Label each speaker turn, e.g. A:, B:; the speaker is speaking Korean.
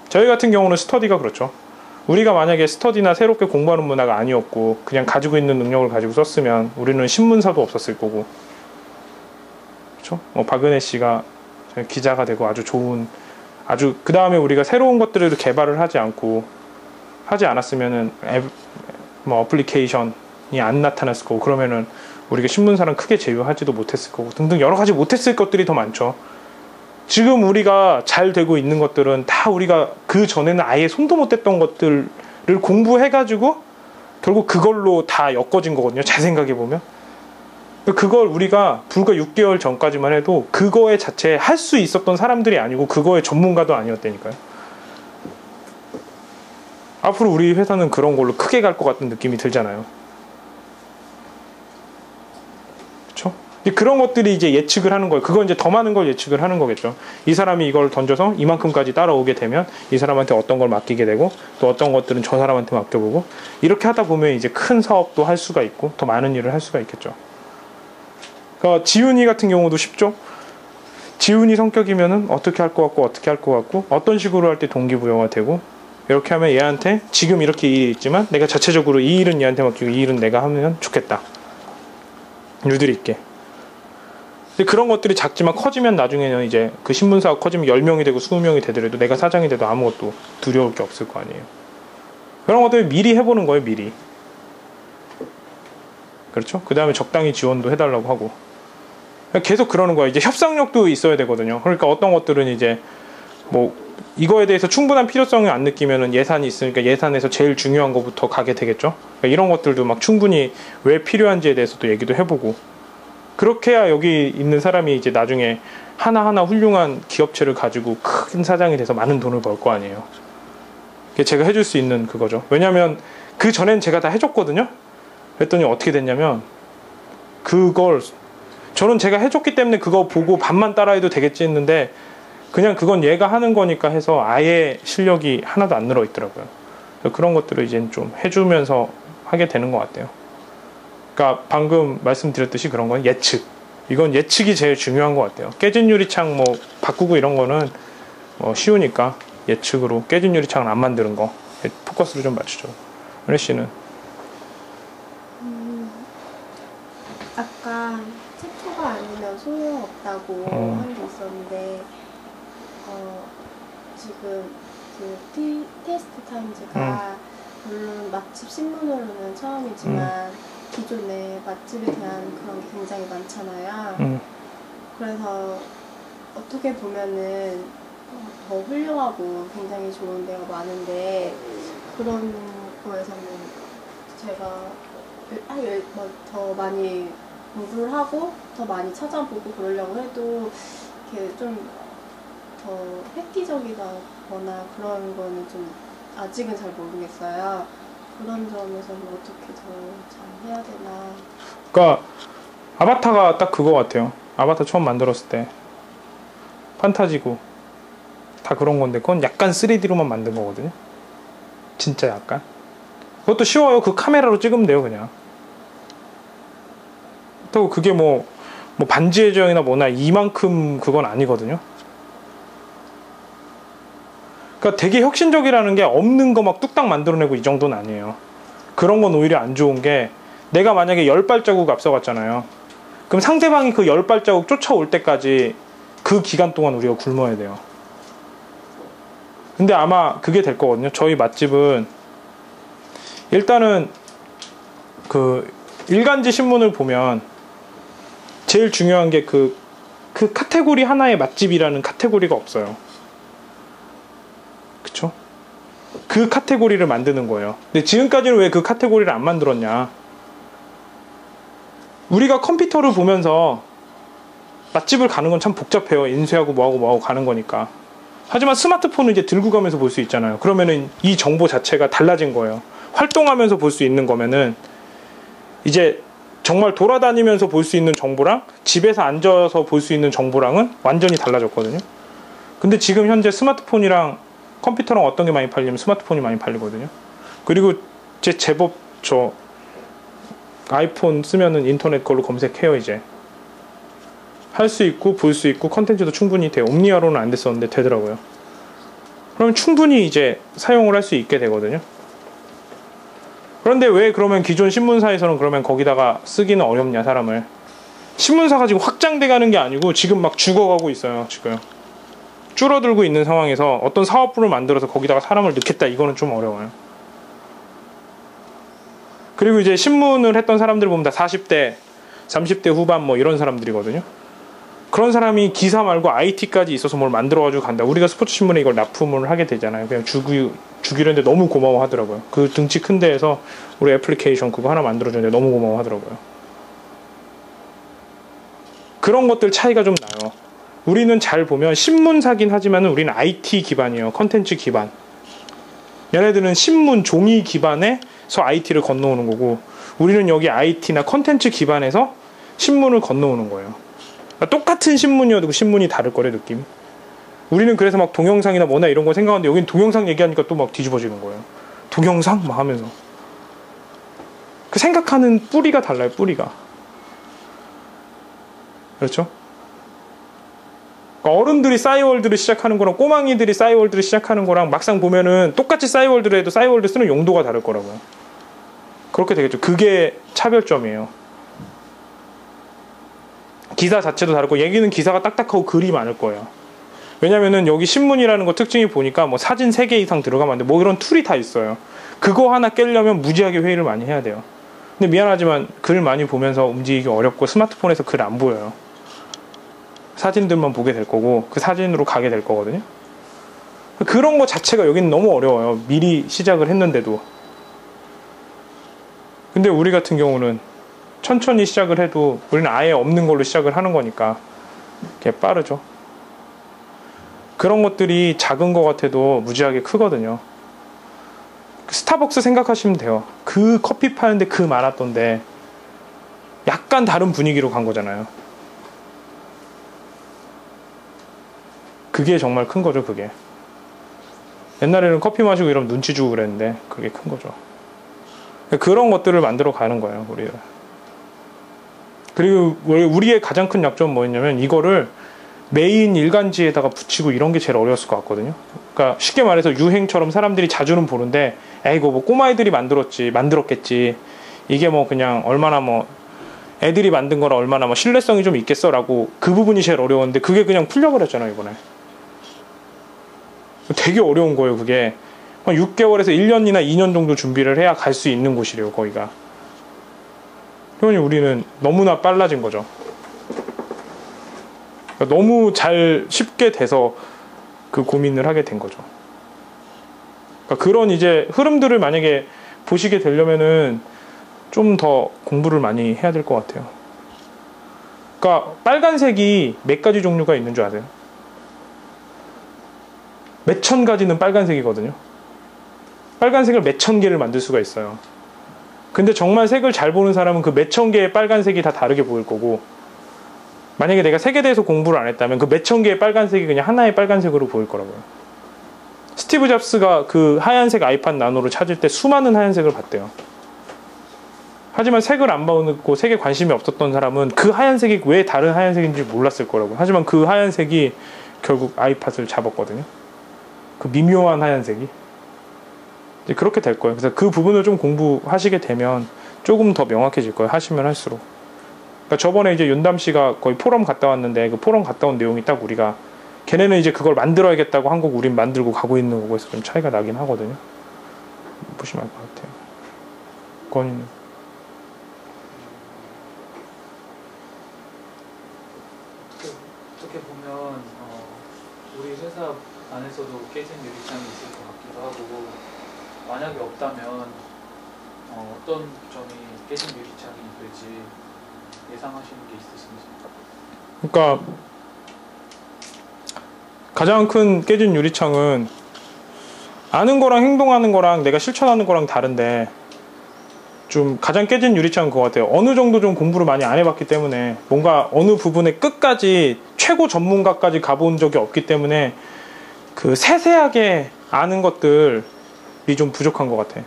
A: 저희 같은 경우는 스터디가 그렇죠. 우리가 만약에 스터디나 새롭게 공부하는 문화가 아니었고 그냥 가지고 있는 능력을 가지고 썼으면 우리는 신문사도 없었을 거고, 그렇죠? 박은혜 씨가 기자가 되고 아주 좋은, 아주 그 다음에 우리가 새로운 것들을 개발을 하지 않았으면은 어플리케이션이 안 나타났을 거고, 그러면은 우리가 신문사랑 크게 제휴하지도 못했을 거고 등등 여러 가지 못했을 것들이 더 많죠. 지금 우리가 잘 되고 있는 것들은 다 우리가 그 전에는 아예 손도 못 댔던 것들을 공부해가지고 결국 그걸로 다 엮어진 거거든요. 잘 생각해보면. 그걸 우리가 불과 6개월 전까지만 해도 그거에 자체 할 수 있었던 사람들이 아니고 그거의 전문가도 아니었다니까요. 앞으로 우리 회사는 그런 걸로 크게 갈 것 같은 느낌이 들잖아요. 그렇죠? 그런 것들이 이제 예측을 하는 거예요. 그거 이제 더 많은 걸 예측을 하는 거겠죠. 이 사람이 이걸 던져서 이만큼까지 따라오게 되면 이 사람한테 어떤 걸 맡기게 되고 또 어떤 것들은 저 사람한테 맡겨보고, 이렇게 하다 보면 이제 큰 사업도 할 수가 있고 더 많은 일을 할 수가 있겠죠. 그러니까 지훈이 같은 경우도 쉽죠. 지훈이 성격이면은 어떻게 할 것 같고 어떻게 할 것 같고 어떤 식으로 할 때 동기부여가 되고, 이렇게 하면 얘한테 지금 이렇게 일이 있지만 내가 자체적으로 이 일은 얘한테 맡기고 이 일은 내가 하면 좋겠다, 유들이 있게. 근데 그런 것들이 작지만 커지면 나중에는 이제 그 신문사가 커지면 10명이 되고 20명이 되더라도 내가 사장이 돼도 아무것도 두려울 게 없을 거 아니에요. 그런 것들 미리 해보는 거예요. 미리. 그렇죠? 그 다음에 적당히 지원도 해달라고 하고 계속 그러는 거예요. 이제 협상력도 있어야 되거든요. 그러니까 어떤 것들은 이제 이거에 대해서 충분한 필요성을 안 느끼면은 예산이 있으니까 예산에서 제일 중요한 것부터 가게 되겠죠. 그러니까 이런 것들도 막 충분히 왜 필요한지에 대해서도 얘기도 해보고, 그렇게 해야 여기 있는 사람이 이제 나중에 하나하나 훌륭한 기업체를 가지고 큰 사장이 돼서 많은 돈을 벌 거 아니에요. 그게 제가 해줄 수 있는 그거죠. 왜냐면 그 전엔 제가 다 해줬거든요. 그랬더니 어떻게 됐냐면 그걸 저는 제가 해줬기 때문에 그거 보고 반만 따라해도 되겠지 했는데 그냥 그건 얘가 하는 거니까 해서 아예 실력이 하나도 안 늘어 있더라고요. 그런 것들을 이제 좀 해주면서 하게 되는 것 같아요. 그러니까 방금 말씀드렸듯이 그런 건 예측. 이건 예측이 제일 중요한 것 같아요. 깨진 유리창 바꾸고 이런 거는 쉬우니까 예측으로 깨진 유리창을 안 만드는 거 포커스를 좀 맞추죠. 은혜 씨는?
B: 아까 최초가 아니면 소용없다고 한 게 있었는데 지금 그 테스트 타임즈가 물론 맛집 신문으로는 처음이지만 기존에 맛집에 대한 그런 게 굉장히 많잖아요. 그래서 어떻게 보면은 더 훌륭하고 굉장히 좋은 데가 많은데 그런 거에서는 제가 더 많이 공부를 하고 더 많이 찾아보고 그러려고 해도 이렇게 좀 더 획기적이다거나 그런 거는 좀 아직은 잘 모르겠어요. 그런 점에서는 어떻게 더 잘 해야 되나.
A: 그러니까 아바타가 딱 그거 같아요. 아바타 처음 만들었을 때 판타지고 다 그런 건데 그건 약간 3D로만 만든 거거든요. 진짜 약간. 그것도 쉬워요. 그 카메라로 찍으면 돼요. 그냥. 또 그게 반지의 제왕이나 뭐나 이만큼 그건 아니거든요. 그러니까 되게 혁신적이라는 게 없는 거 막 뚝딱 만들어내고 이 정도는 아니에요. 그런 건 오히려 안 좋은 게, 내가 만약에 10발자국 앞서갔잖아요. 그럼 상대방이 그 10발자국 쫓아올 때까지 그 기간 동안 우리가 굶어야 돼요. 근데 아마 그게 될 거거든요. 저희 맛집은 일단은 그 일간지 신문을 보면 제일 중요한 게 그 카테고리 하나의 맛집이라는 카테고리가 없어요. 그쵸? 그 카테고리를 만드는 거예요. 근데 지금까지는 왜 그 카테고리를 안 만들었냐? 우리가 컴퓨터를 보면서 맛집을 가는 건 참 복잡해요. 인쇄하고 뭐하고 가는 거니까. 하지만 스마트폰을 이제 들고 가면서 볼 수 있잖아요. 그러면은 이 정보 자체가 달라진 거예요. 활동하면서 볼 수 있는 거면은 이제 정말 돌아다니면서 볼 수 있는 정보랑 집에서 앉아서 볼 수 있는 정보랑은 완전히 달라졌거든요. 근데 지금 현재 스마트폰이랑 컴퓨터랑 어떤 게 많이 팔리면 스마트폰이 많이 팔리거든요. 그리고 제법 저 아이폰 쓰면은 인터넷 걸로 검색해요. 이제 할 수 있고 볼 수 있고 컨텐츠도 충분히 돼요. 옴니아로는 안 됐었는데 되더라고요. 그러면 충분히 이제 사용을 할 수 있게 되거든요. 그런데 왜 그러면 기존 신문사에서는 그러면 거기다가 쓰기는 어렵냐, 사람을. 신문사가 지금 확장돼 가는 게 아니고 지금 막 죽어가고 있어요. 지금 줄어들고 있는 상황에서 어떤 사업부를 만들어서 거기다가 사람을 넣겠다, 이거는 좀 어려워요. 그리고 이제 신문을 했던 사람들 보면 다 40대 30대 후반 뭐 이런 사람들이거든요. 그런 사람이 기사 말고 IT까지 있어서 뭘 만들어가지고 간다. 우리가 스포츠 신문에 이걸 납품을 하게 되잖아요. 그냥 주기로 했는데 너무 고마워 하더라고요. 그 등치 큰 데에서 우리 애플리케이션 그거 하나 만들어주는데 너무 고마워 하더라고요. 그런 것들 차이가 좀 나요. 우리는 잘 보면 신문사긴 하지만 우리는 IT 기반이에요. 컨텐츠 기반. 얘네들은 신문 종이 기반에서 IT를 건너오는 거고, 우리는 여기 IT나 컨텐츠 기반에서 신문을 건너오는 거예요. 그러니까 똑같은 신문이어도 그 신문이 다를 거래, 느낌이. 우리는 그래서 막 동영상이나 뭐나 이런 거 생각하는데 여긴 동영상 얘기하니까 또 막 뒤집어지는 거예요. 동영상? 막 하면서. 그 생각하는 뿌리가 달라요, 뿌리가. 그렇죠? 그러니까 어른들이 싸이월드를 시작하는 거랑 꼬망이들이 싸이월드를 시작하는 거랑 막상 보면은 똑같이 싸이월드를 해도 싸이월드 쓰는 용도가 다를 거라고요. 그렇게 되겠죠. 그게 차별점이에요. 기사 자체도 다르고, 얘기는 기사가 딱딱하고 글이 많을 거예요. 왜냐면은 여기 신문이라는 거 특징이 보니까 뭐 사진 3개 이상 들어가면 안 돼. 뭐 이런 툴이 다 있어요. 그거 하나 깨려면 무지하게 회의를 많이 해야 돼요. 근데 미안하지만 글 많이 보면서 움직이기 어렵고 스마트폰에서 글 안 보여요. 사진들만 보게 될 거고 그 사진으로 가게 될 거거든요. 그런 거 자체가 여기는 너무 어려워요. 미리 시작을 했는데도. 근데 우리 같은 경우는 천천히 시작을 해도 우리는 아예 없는 걸로 시작을 하는 거니까 그게 빠르죠. 그런 것들이 작은 것 같아도 무지하게 크거든요. 스타벅스 생각하시면 돼요. 그 커피 파는데 그 많았던데 약간 다른 분위기로 간 거잖아요. 그게 정말 큰 거죠. 그게 옛날에는 커피 마시고 이러면 눈치 주고 그랬는데 그게 큰 거죠. 그런 것들을 만들어 가는 거예요, 우리가. 그리고 우리의 가장 큰 약점은 뭐였냐면 이거를 메인 일간지에다가 붙이고 이런 게 제일 어려웠을 것 같거든요. 그러니까 쉽게 말해서 유행처럼 사람들이 자주는 보는데, 에이 이거 뭐 꼬마애들이 만들었겠지, 이게 뭐 그냥 얼마나 뭐 애들이 만든 거라 얼마나 뭐 신뢰성이 좀 있겠어 라고, 그 부분이 제일 어려웠는데 그게 그냥 풀려버렸잖아요, 이번에. 되게 어려운 거예요. 그게 한 6개월에서 1년이나 2년 정도 준비를 해야 갈 수 있는 곳이래요, 거기가. 그러니 우리는 너무나 빨라진 거죠. 그러니까 너무 잘 쉽게 돼서 그 고민을 하게 된 거죠. 그러니까 그런 이제 흐름들을 만약에 보시게 되려면은 좀 더 공부를 많이 해야 될 것 같아요. 그러니까 빨간색이 몇 가지 종류가 있는 줄 아세요? 몇천 가지는 빨간색이거든요. 빨간색을 몇천 개를 만들 수가 있어요. 근데 정말 색을 잘 보는 사람은 그 몇천 개의 빨간색이 다 다르게 보일 거고, 만약에 내가 색에 대해서 공부를 안 했다면 그 몇천 개의 빨간색이 그냥 하나의 빨간색으로 보일 거라고요. 스티브 잡스가 그 하얀색 아이팟 나노를 찾을 때 수많은 하얀색을 봤대요. 하지만 색을 안 보고 색에 관심이 없었던 사람은 그 하얀색이 왜 다른 하얀색인지 몰랐을 거라고요. 하지만 그 하얀색이 결국 아이팟을 잡았거든요. 그 미묘한 하얀색이. 이제 그렇게 될 거예요. 그래서 그 부분을 좀 공부하시게 되면 조금 더 명확해질 거예요. 하시면 할수록. 그러니까 저번에 이제 윤담 씨가 거의 포럼 갔다 왔는데 그 포럼 갔다 온 내용이 딱 우리가, 걔네는 이제 그걸 만들어야겠다고 한 거고 우린 만들고 가고 있는 거고 해서 좀 차이가 나긴 하거든요. 보시면 알 것 같아요. 권위는.
C: 어떻게 보면 우리 회사 안에서도 깨진 유리창이 있을 것 같기도 하고, 만약에 없다면 어떤 점이 깨진 유리창이 될지 예상하시는 게 있으신지?
A: 그러니까 가장 큰 깨진 유리창은 아는 거랑 행동하는 거랑 내가 실천하는 거랑 다른데, 좀 가장 깨진 유리창은 그거 같아요. 어느 정도 좀 공부를 많이 안 해봤기 때문에, 뭔가 어느 부분에 끝까지 최고 전문가까지 가본 적이 없기 때문에 그 세세하게 아는 것들이 좀 부족한 것 같아.